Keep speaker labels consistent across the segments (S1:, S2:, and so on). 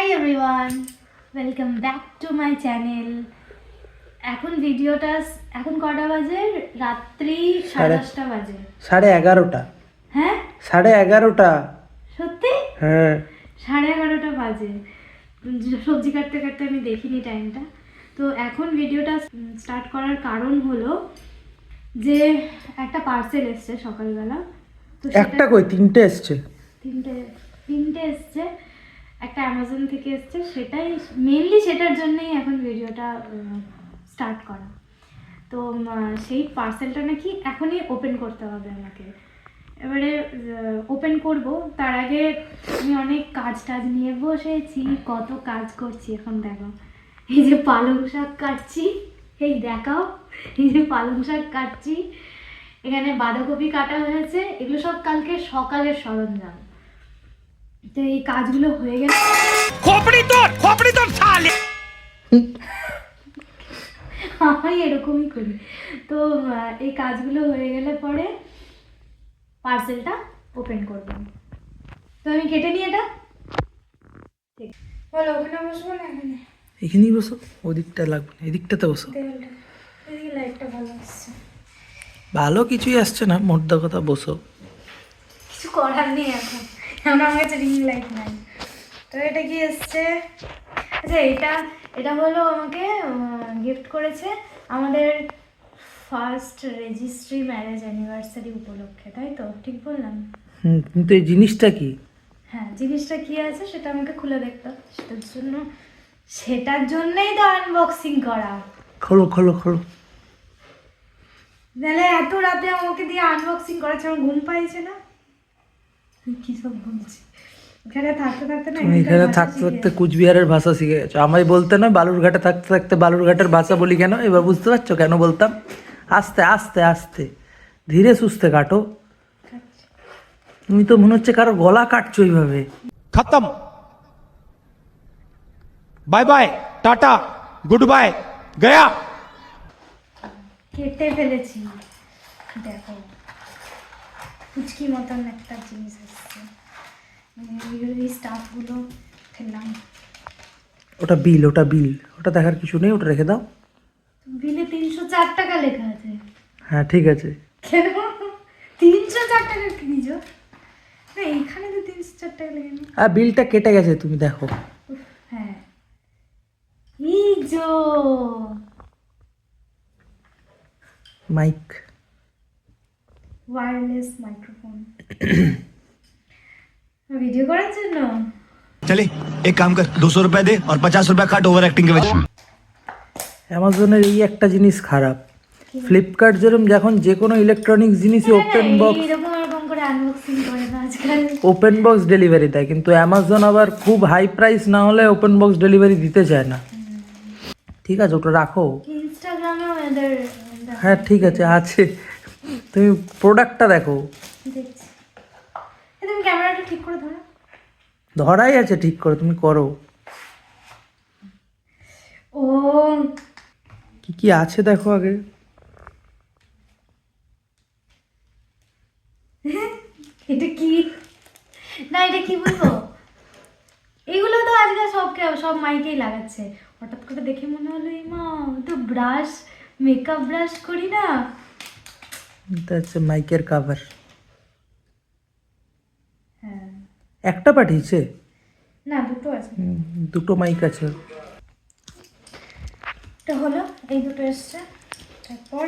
S1: Hi everyone, welcome back to my channel. এখন ভিডিওটা এখন কটা বাজে? রাত্রি 10:30 বাজে।
S2: 11:30।
S1: হ্যাঁ
S2: 11:30।
S1: সত্যি?
S2: হ্যাঁ
S1: 11:30 বাজে। সবজি কাটতে কাটতে আমি দেখিনি টাইমটা। তো এখন ভিডিওটা স্টার্ট করার কারণ হলো যে একটা পার্সেল এসছে সকালবেলা। তো
S2: একটা কই তিনটে এসছে।
S1: তিনটে এসছে। একটা অ্যামাজন থেকে এসছে, সেটাই মেনলি সেটার জন্যই এখন ভিডিওটা স্টার্ট করা। তো সেই পার্সেলটা নাকি এখনই ওপেন করতে হবে আমাকে। এবারে ওপেন করব, তার আগে আমি অনেক কাজ টাজ নিয়ে বসেছি, কত কাজ করছি এখন দেখো। এই যে পালং শাক কাটছি, এই দেখাও, এই যে পালং শাক কাটছি, এখানে বাঁধাকপি কাটা হয়েছে, এগুলো সব কালকে সকালের সরঞ্জাম। তো এই কাজগুলো হয়ে গেলে
S2: খোপড়ি তোর শালি।
S1: আমি এরকমই করি। তো এই কাজগুলো হয়ে গেলে পরে পার্সেলটা ওপেন করবেন। তো আমি কেটে নিই এটা। ঠিক বলো, ওখানে বসবো না এখানে?
S2: এখানেই বসো, ওদিকটা লাগবে না, এদিকটাতে বসো।
S1: দেওয়ালটা, এদিকে লাইটটা ভালো আসছে।
S2: ভালো কিছুই আসছে না, মোদ্দা কথা বসো।
S1: কিছু করার নেই এখন, আমার কাছে রিং লাইট নাই। তো এটা কি এসছে? আচ্ছা, এটা হলো আমাকে গিফট করেছে আমাদের ফার্স্ট রেজিস্ট্রি ম্যারেজ অ্যানিভার্সারি উপলক্ষে, তাই তো ঠিক বললাম?
S2: কিন্তু এই জিনিসটা কি?
S1: হ্যাঁ, জিনিসটা কি আছে সেটা আমাকে খুলে দেখতে হবে। সেটার জন্যই তো আনবক্সিং করা।
S2: খোলো খোলো খোলো।
S1: নাহলে এত রাতে আমাকে দিয়ে আনবক্সিং করাচ্ছে, আমার ঘুম পাইছে না। কি সব বলছি, এখানে থাকতে থাকতে না
S2: তুমি এখানে থাকতে থাকতে কুচবিহারের ভাষা শিখে গেছো। আমায় বলতে নয়, বালুরঘাটে থাকতে থাকতে বালুরঘাটের ভাষা বলি কেন? এবার বুঝতে পারছো কেন বলতাম? আস্তে আস্তে আস্তে, ধীরে সুস্থে কাটো। তুমি তো মনে হচ্ছে কারো গলা কাটছো এইভাবে।
S3: खत्म bye bye tata goodbye गया।
S1: কেটে ফেলেছি, দেখো কুচকি মতন একটা জিনিস আসছে। এই স্টাফগুলো ফেললাম।
S2: ওটা বিল, ওটা দেখার কিছু নেই, ওটা রেখে দাও।
S1: বিলে 304 টাকা লেখা আছে।
S2: হ্যাঁ ঠিক আছে।
S1: কেন 304 টাকা কিনিস? না, এখানে তো 304 টাকা লেখা নেই।
S2: আর বিলটা কেটে গেছে, তুমি দেখো।
S1: হ্যাঁ, এই যো
S2: মাইক,
S1: ওয়্যারলেস মাইক্রোফোন ভিডিও করার জন্য।
S4: चले एक काम कर 200 रुपए दे और 50 रुपए काट ओवर एक्टिंग के वजह।
S2: অ্যামাজনের এই একটা জিনিস খারাপ, ফ্লিপকার্ট যেরকম যখন যে কোনো ইলেকট্রনিক্স জিনিসই ওপেন বক্স
S1: এরকম করে আনবক্সিং করে না আজকাল।
S2: ওপেন বক্স ডেলিভারি দেয়, কিন্তু অ্যামাজন আবার খুব হাই প্রাইস না হলে ওপেন বক্স ডেলিভারি দিতে চায় না। ঠিক আছে, ওটা রাখো।
S1: ইনস্টাগ্রামেও এদের
S2: হ্যাঁ ঠিক আছে, আছে। তুমি প্রোডাক্টটা দেখো।
S1: দেখছি। তুমি ক্যামেরাটা ঠিক করে ধরো।
S2: ধরাই আছে ঠিক করে, তুমি করো।
S1: ও
S2: কি কি আছে দেখো আগে।
S1: এটা কি? না, এটা কি বলবো, এগুলো তো আজকাল সব মাইকেই লাগাচ্ছে। হঠাৎ করে দেখে মনে হলো এই মা, তো ব্রাশ, মেকআপ ব্রাশ করি না।
S2: এটা হচ্ছে মাইকের কাভার।
S1: হ্যাঁ,
S2: একটা পাঠিয়েছে?
S1: না, দুটো আছে।
S2: দুটো মাইক আছে।
S1: এটা হলো, এই দুটো এসছে। তারপর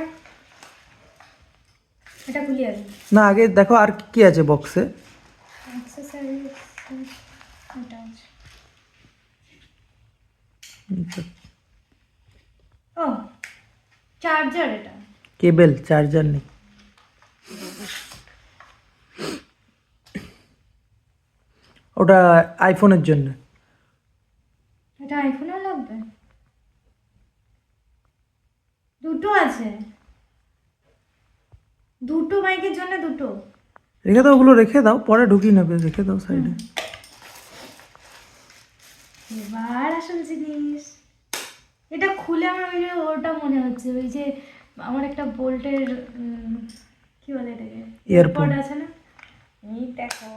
S1: এটা খুলি আর
S2: না আগে দেখো আর কি কি আছে বক্সে।
S1: অ্যাক্সেসরিজ এটা আছে। ও চার্জার, এটা
S2: কেবল, চার্জার নেই। ওটা আইফোনের জন্য।
S1: এটা আইফোনেও লাগবে। দুটো আছে, দুটো মাইকের জন্য দুটো।
S2: রেখে দাও, ওগুলো রেখে দাও, পরে ঢুকিয়ে নেবে, রেখে দাও সাইডে।
S1: এবার আসল জিনিস, এটা খুলে আমার ওই যে ওটা মনে হচ্ছে, ওই যে আমার একটা বোল্টের কি বলে এটাকে, এয়ারপড আছে না, এই দেখো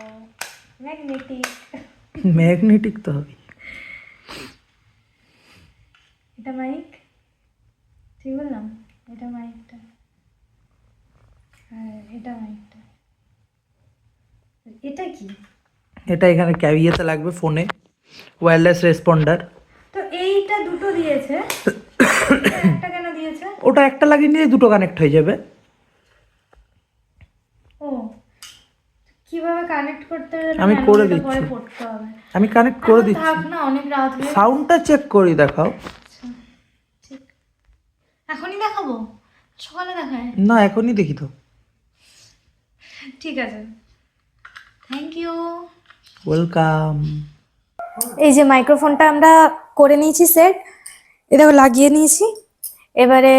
S1: ম্যাগনেটিক।
S2: ম্যাগনেটিক তো হবে।
S1: এটা মাইক, ঠিক বললাম? এটা মাইকটা আর এটা মাইকটা। এটা কি?
S2: এটা এখানে ক্যাবিয়েতে লাগবে ফোনে, ওয়্যারলেস রেসপন্ডার।
S1: তো এইটা দুটো দিয়েছে, এটা একটা কেন দিয়েছে?
S2: ওটা একটা লাগিয়ে নিয়ে দুটো কানেক্ট হয়ে যাবে।
S1: ও, কিভাবে কানেক্ট করতে হবে
S2: আমি
S1: জানি না,
S2: করে
S1: ওটা
S2: দিচ্ছি।
S1: পরে পড়তে হবে।
S2: আমি কানেক্ট করে
S1: এখন
S2: দিচ্ছি।
S1: থাক না, অনেক রাত হয়ে গেছে।
S2: সাউন্ডটা চেক করি, দেখাও।
S1: আচ্ছা, ঠিক। এখনই দেখাবো? সকালে দেখায়?
S2: না, এখনই দেখি তো।
S1: ঠিক আছে, থ্যাংক ইউ।
S2: ওয়েলকাম।
S1: এই যে মাইক্রোফোনটা আমরা করে নিয়েছি সেট, এটাও লাগিয়ে নিয়েছি। এবারে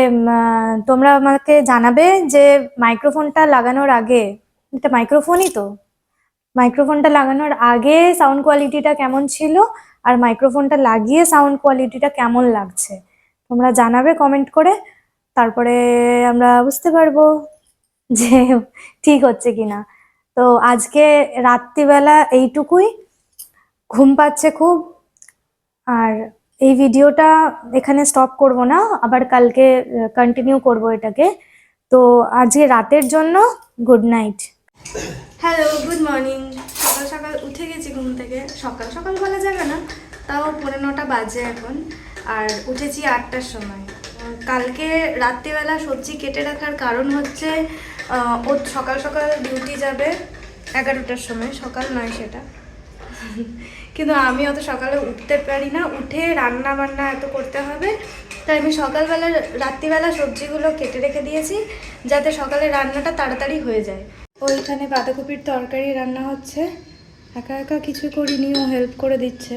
S1: তোমরা আমাকে জানাবে যে মাইক্রোফোনটা লাগানোর আগে, এটা মাইক্রোফোনই তো, মাইক্রোফোনটা লাগানোর আগে সাউন্ড কোয়ালিটিটা কেমন ছিল আর মাইক্রোফোনটা লাগিয়ে সাউন্ড কোয়ালিটিটা কেমন লাগছে তোমরা জানাবে কমেন্ট করে। তারপরে আমরা বুঝতে পারবো যে ঠিক হচ্ছে কিনা। তো আজকে রাত্রিবেলা এইটুকুই, ঘুম পাচ্ছে খুব। আর এই ভিডিওটা এখানে স্টপ করব না, আবার কালকে কন্টিনিউ করব এটাকে। তো আজকে রাতের জন্য good night. Hello, good morning. সকাল সকাল উঠে গেছি ঘুম থেকে। সকাল সকাল বলা যাবে না, তাও 9:45 বাজে এখন। আর উঠেছি 8টার সময়। কালকে রাত্রিবেলা সবজি কেটে রাখার কারণ হচ্ছে ও সকাল সকাল ডিউটি যাবে 11টার সময়। সকাল নয় সেটা, কিন্তু আমি অত সকালে উঠতে পারি না, উঠে রান্না বান্না এত করতে হবে। তাই আমি সকালবেলা রাত্রিবেলা সবজিগুলো কেটে রেখে দিয়েছি, যাতে সকালে রান্নাটা তাড়াতাড়ি হয়ে যায়। ওইখানে বাঁধাকপির তরকারি রান্না হচ্ছে, একা একা কিছু করিনি, ও হেল্প করে দিচ্ছে।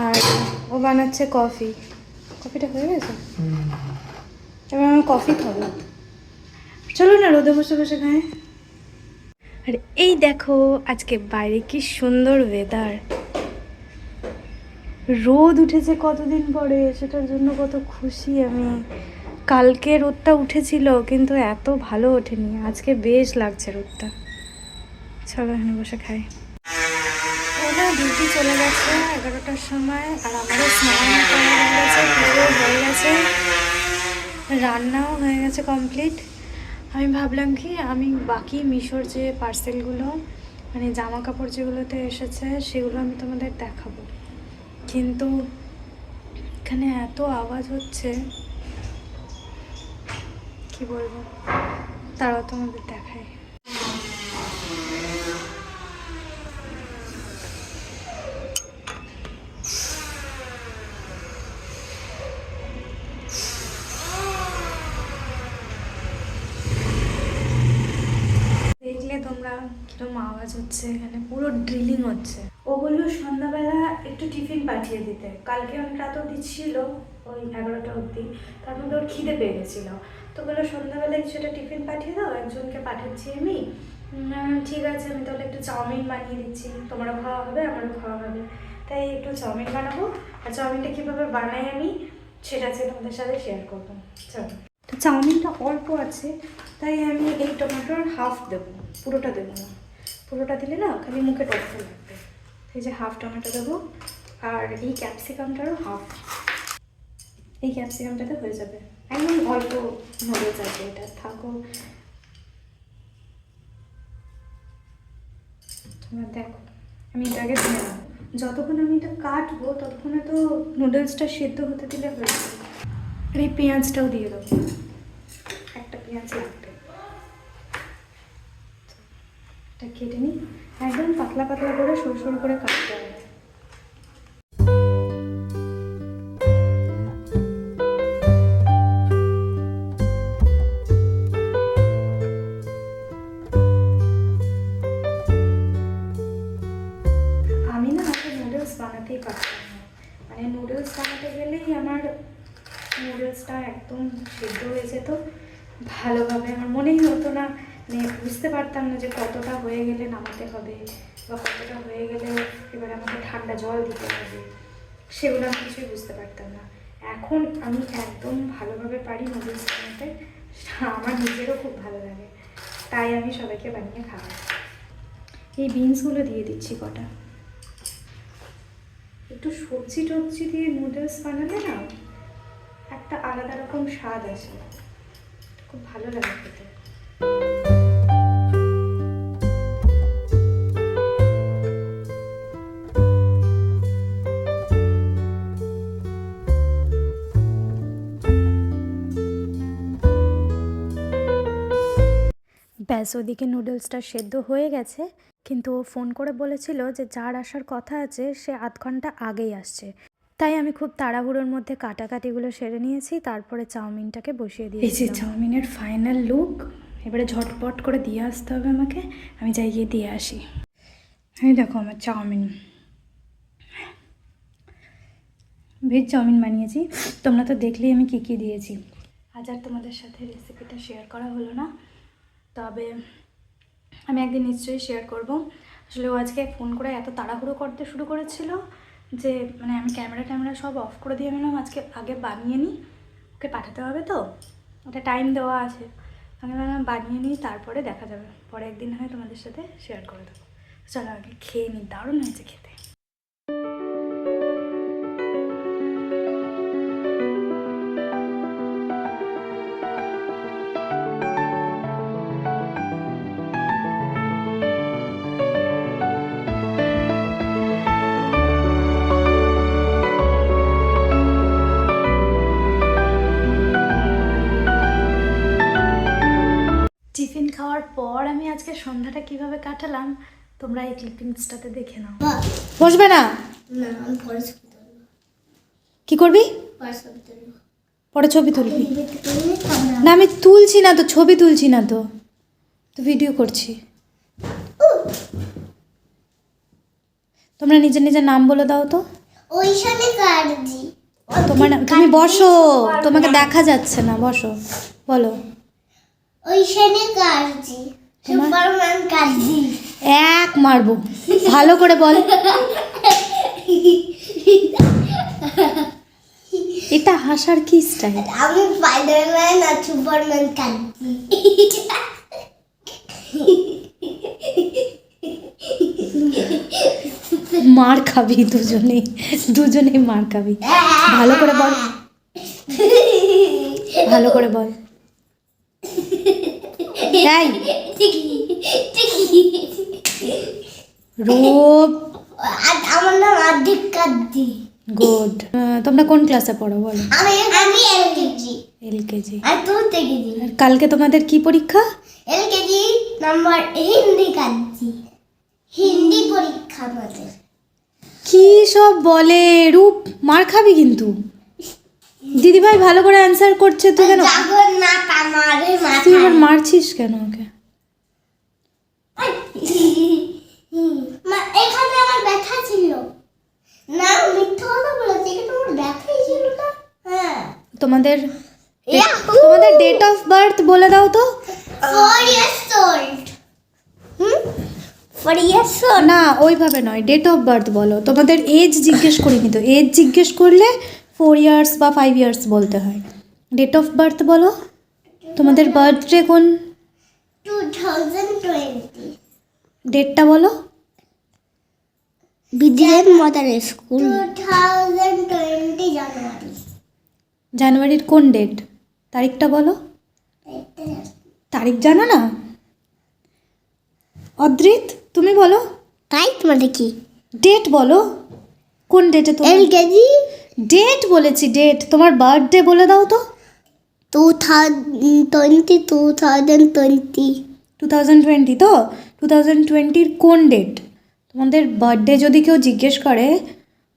S1: আর ও বানাচ্ছে কফি। কফিটা হয়ে গেছে, এবার আমি কফি খাবো। চলো না রোদে বসে বসে খাই। আর এই দেখো আজকে বাইরে কি সুন্দর ওয়েদার, রোদ উঠেছে কতদিন পরে, সেটার জন্য কত খুশি আমি। কালকে রোদটা উঠেছিল কিন্তু এত ভালো ওঠেনি, আজকে বেশ লাগছে রোদটা। চলো এখানে বসে খাই। ওরা ডিউটি চলে গেছে 11টার সময়, আর আমারও স্নান করা হয়ে গেছে, পুরো হয়ে গেছে, রান্নাও হয়ে গেছে কমপ্লিট। আমি ভাবলাম কি, আমি বাকি মিশোর যে পার্সেলগুলো মানে জামা কাপড় যেগুলোতে এসেছে সেগুলো আমি তোমাদের দেখাবো, কিন্তু এখানে এত আওয়াজ হচ্ছে কি বলবো, তারাও তোমাদের দেখায়। দেখলে তোমরা কিরকম আওয়াজ হচ্ছে, এখানে পুরো ড্রিলিং হচ্ছে। ও বললো সন্ধ্যাবেলা একটু টিফিন পাঠিয়ে দিতে, কালকে অনেক রাত অবধি ছিল, ওই 11টা অবধি। তার মধ্যে ওর খিদে পেয়ে গেছিলো, তো বললো সন্ধ্যাবেলা কিছুটা টিফিন পাঠিয়ে দাও, একজনকে পাঠাচ্ছি আমি। ঠিক আছে, আমি তাহলে একটু চাউমিন বানিয়ে দিচ্ছি, তোমারও খাওয়া হবে আমারও খাওয়া হবে। তাই একটু চাউমিন বানাবো, আর চাউমিনটা কীভাবে বানাই আমি সেটা আজকে তোমাদের সাথে শেয়ার করবো। চলো, তো চাউমিনটা অল্প আছে, তাই আমি এই টমেটোর হাফ দেবো, পুরোটা দেবো না। পুরোটা দিলে না খালি মুখে টমেটো লাগবে, এই যে হাফ টমেটো দেবো। আর এই ক্যাপসিকামটারও হাফ, এই ক্যাপসিকামটাতে হয়ে যাবে। একদম অল্প নুডলস আছে, এটা থাকো। তোমরা দেখো, আমি এটাকে দিয়ে নেবো। যতক্ষণ আমি এটা কাটবো ততক্ষণে তো নুডলসটা সেদ্ধ হতে দিলে হয়ে যাবে। আর এই পেঁয়াজটাও দিয়ে দেবো, একটা পেঁয়াজ লাগবে। এটা কেটে নিই, একদম পাতলা পাতলা করে সরু সরু করে কাটতে হবে। আমি না আগে নুডলস বানাতেই পারতাম না, মানে নুডলস বানাতে গেলেই আমার নুডলসটা একদম সেদ্ধ হয়ে যেত ভালোভাবে, আমার মনেই হতো না, মানে বুঝতে পারতাম না যে কতটা হয়ে গেলে নামাতে হবে বা কতটা হয়ে গেলে এবার আমাকে ঠান্ডা জল দিতে হবে, সেগুলো আমি কিছুই বুঝতে পারতাম না। এখন আমি একদম ভালোভাবে পারি নুডলস বানাতে, আমার নিজেরও খুব ভালো লাগে, তাই আমি সবাইকে বানিয়ে খাওয়াই। এই বিনসগুলো দিয়ে দিচ্ছি কটা। একটু সবজি টবজি দিয়ে নুডলস বানালে না একটা আলাদা রকম স্বাদ আসে, খুব ভালো লাগে খেতে। ব্যাস ওদিকে নুডলসটা সেদ্ধ হয়ে গেছে, কিন্তু ও ফোন করে বলেছিল যে যার আসার কথা আছে সে আধ ঘন্টা আগেই আসছে। তাই আমি খুব তাড়াহুড়োর মধ্যে কাটাকাটিগুলো সেরে নিয়েছি, তারপরে চাউমিনটাকে বসিয়ে দিয়েছি। এই যে চাউমিনের ফাইনাল লুক, এবারে ঝটপট করে দিয়ে আসতে হবে আমাকে, আমি যাই গিয়ে দিয়ে আসি। এই দেখো আমার চাউমিন, ভেজ চাউমিন বানিয়েছি। তোমরা তো দেখলেই আমি কী কী দিয়েছি। আজ আর তোমাদের সাথে রেসিপিটা শেয়ার করা হলো না, তবে আমি একদিন নিশ্চয়ই শেয়ার করব। আসলে ও আজকে ফোন করে এত তাড়াহুড়ো করতে শুরু করেছিল যে মানে আমি ক্যামেরা সব অফ করে দিয়ে বললাম আজকে আগে বানিয়ে নিই, ওকে পাঠাতে হবে তো, ওটা টাইম দেওয়া আছে। আমি ভাবলাম বানিয়ে নিই, তারপরে দেখা যাবে, পরে একদিন হয় তোমাদের সাথে শেয়ার করে দেবো। চলো আগে খেয়ে নিই, দারুণ হয়েছে খেতে। টিফিন খাওয়ার পর আমি আজকে সন্ধ্যাটা কিভাবে কাটালাম তোমরা এই ক্লিপিংসটাতে দেখে নাও। বসবে না?
S5: না আমি পরে ছবি তুলবো।
S1: কি করবি?
S5: পরে ছবি তুলবো।
S1: পরে ছবি তুলবি?
S5: ভিডিওতে তুললে আমরা
S1: না আমি তুলছি না তো, ছবি তুলছি না তো, তো ভিডিও করছি। তোমরা নিজের নিজের নাম বলে দাও তো।
S5: ওইখানে কাটজি।
S1: তোমার তুমি বসো, তোমাকে দেখা যাচ্ছে না, বসো, বলো।
S5: ওইখানে কাটজি। সুপারম্যান কাটজি।
S1: এক মারবো, ভালো করে বল। এটা হাসার কি স্টাইল?
S5: আমি স্পাইডারম্যান আর সুপারম্যান কাটজি।
S1: মার খাবি দুজনেই মার খাবি। ভালো করে বল, ভালো করে বল। এই রূপ,
S5: আমার নাম আদিক কাটজি।
S1: গুড। তোমরা কোন ক্লাসে পড়ো বলো?
S5: আমি এলকেজি।
S1: এলকেজি।
S5: আর তুই কেজি।
S1: আর কালকে তোমাদের কি পরীক্ষা?
S5: এলকেজি নাম্বার হিন্দি কাটজি। হিন্দি পরীক্ষা আমাদের।
S1: কি সব বলে রূপ, মার খাবি কিন্তু। দিদিভাই ভালো করে অ্যান্সার করছে, তুই কেন
S5: জগন্নাথ আমারে
S1: তুই এবার
S5: মাথা।
S1: মারছিস কেন ওকে?
S5: এখানে আমার ব্যথা ছিল না, মিথ্যা কথা বলেছি, এখানে আমার ব্যথাই ছিল না। হ্যাঁ
S1: তোমাদের
S5: ইয়াহু!
S1: তোমাদের ডেট অফ বার্থ বলে দাও তো।
S5: 4 years old। 4 years old।
S1: না ওইভাবে নয়, ডেট অফ বার্থ বলো। তোমাদের এজ জিজ্ঞেস করিনি তো, এজ জিজ্ঞেস করলে 4 ইয়ার্স বা 5 ইয়ার্স বলতে হয়। ডেট অফ বার্থ বলো। তোমাদের বার্থডে কোন
S5: 2020।
S1: ডেটটা বলো।
S5: বিদ্যালয় মডার্ন স্কুল 2020 জানুয়ারি।
S1: জানুয়ারির কোন ডেট? তারিখটা বলো। তারিখ জানো না? অদ্রিত তুমি বলো।
S5: তাই তোমাদের কি
S1: ডেট বলো, কোন ডেটে তোমার
S5: এলকেজি
S1: ডেট বলেছি, ডেট। তোমার বার্থডে বলে দাও তো।
S5: 2020
S1: 2020 তো 2020-র কোন ডেট? তোমাদের বার্থডে যদি কেউ জিজ্ঞেস করে,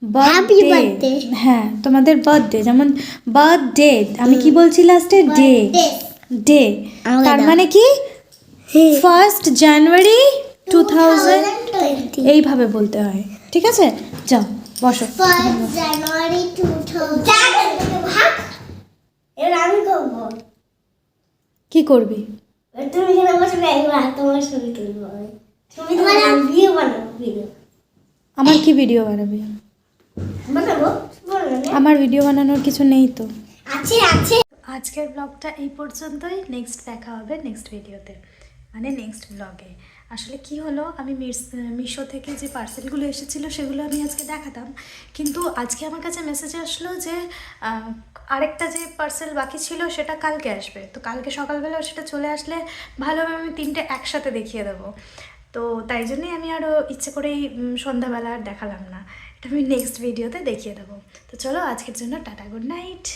S5: Happy birthday।
S1: হ্যাঁ তোমাদের বার্থডে, যেমন বার্থডে আমি কি বলছি লাস্টে? ডে। ডে
S5: আমাকে
S1: তার
S5: দাও।
S1: মানে কি 1st জানুয়ারি 2000
S5: 2020।
S1: এইভাবে বলতে হয়, ঠিক আছে? যাও বসো।
S5: 1 জানুয়ারি 2000। ভাগ এর আমি করব।
S1: কি করবি?
S5: তুমি যেন বসে একবার তোমার ছবি তুলবো। ছবি তুলে ভিডিও বানাবো। ভিডিও
S1: আমার কি ভিডিও বানাবি?
S5: বানাবো বলো না।
S1: আমার ভিডিও বানানোর কিছু নেই তো।
S5: আছে আছে।
S1: আজকের ব্লগটা এই পর্যন্তই। নেক্সট দেখা হবে নেক্সট ভিডিওতে, মানে নেক্সট ব্লগে। আসলে কি হলো, আমি মিশো থেকে যে পার্সেলগুলো এসেছিলো সেগুলো আমি আজকে দেখাতাম, কিন্তু আজকে আমার কাছে মেসেজ আসলো যে আরেকটা যে পার্সেল বাকি ছিল সেটা কালকে আসবে। তো কালকে সকালবেলা সেটা চলে আসলে ভালোভাবে আমি 3টে একসাথে দেখিয়ে দেবো। তো তাই জন্যই আমি আরও ইচ্ছে করেই সন্ধ্যাবেলা আর দেখালাম না, এটা আমি নেক্সট ভিডিওতে দেখিয়ে দেবো। তো চলো আজকের জন্য টাটা, গুড নাইট।